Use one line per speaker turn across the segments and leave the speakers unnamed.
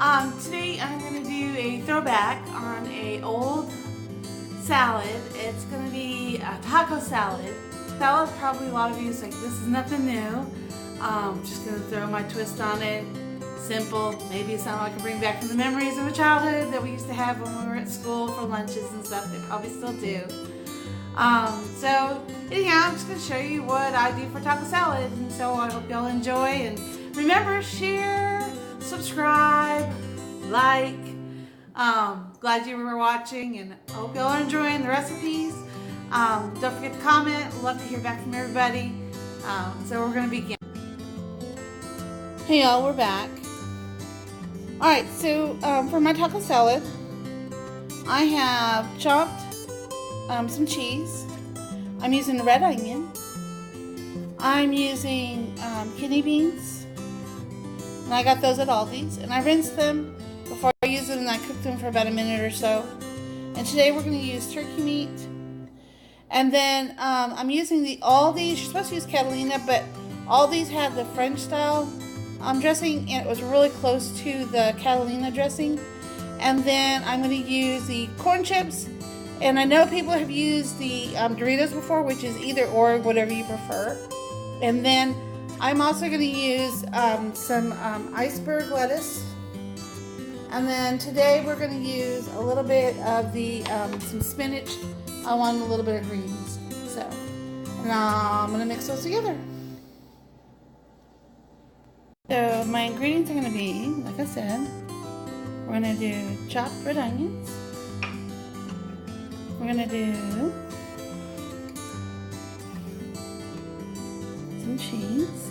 Today I'm going to do a throwback on a old salad. It's going to be a taco salad. Salad, probably a lot of you is like, this is nothing new. Just going to throw my twist on it. Simple. Maybe it's something I can bring back from the memories of a childhood that we used to have when we were at school for lunches and stuff. They probably still do. So anyhow, I'm just going to show you what I do for taco salad. And so I hope y'all enjoy. And remember, share, subscribe, like. Glad you were watching, and I hope y'all are enjoying the recipes. Don't forget to comment. Love to hear back from everybody. So we're going to begin. Hey y'all, we're back. Alright, so for my taco salad, I have chopped some cheese. I'm using red onion. I'm using kidney beans. And I got those at Aldi's. And I rinsed them before I use them, and I cooked them for about a minute or so. And today we're going to use turkey meat. And then I'm using all these. You're supposed to use Catalina, but all these had the French style dressing, and it was really close to the Catalina dressing. And then I'm going to use the corn chips. And I know people have used the Doritos before, which is either or, whatever you prefer. And then I'm also going to use some iceberg lettuce. And then today we're going to use a little bit of the some spinach. I want a little bit of greens. So now I'm going to mix those together. So my ingredients are going to be, like I said, we're going to do chopped red onions. We're going to do some cheese.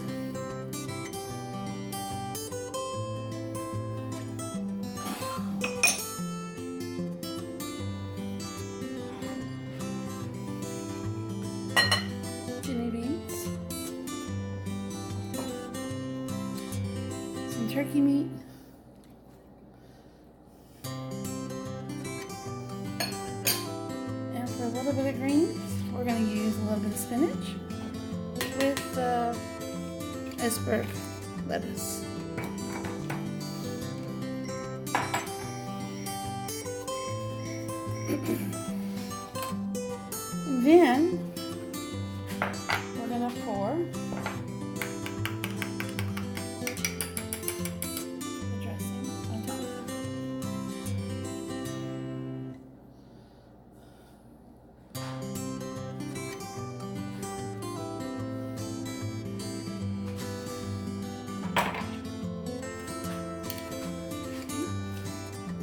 Kidney beans. Some turkey meat. And for a little bit of greens, we're going to use a little bit of spinach with iceberg lettuce. And then we're going to pour the dressing on top.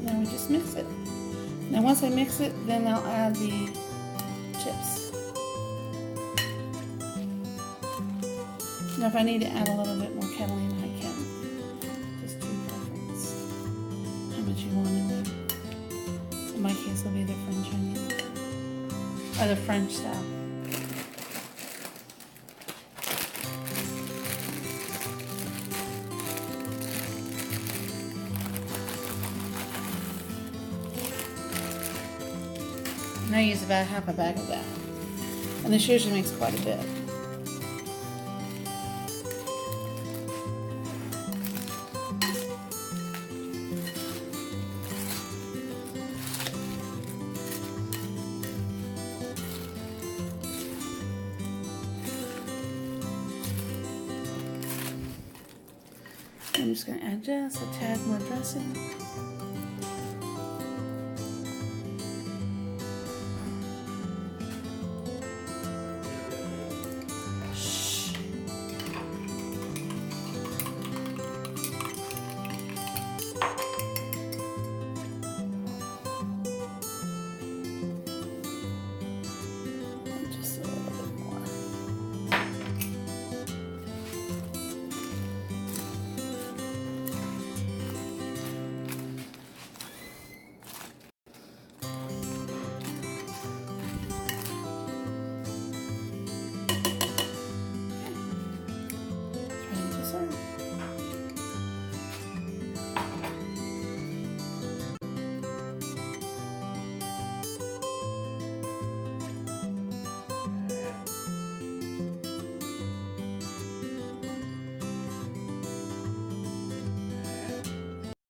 Now we just mix it. Now once I mix it, then I'll add the chips. Now if I need to add a little bit more Catalina, I can. Just to preference how much you want in there. In my case, it'll be the French onion. Or the French style. And I use about half a bag of that. And this usually makes quite a bit. I'm just going to add just a tad more dressing.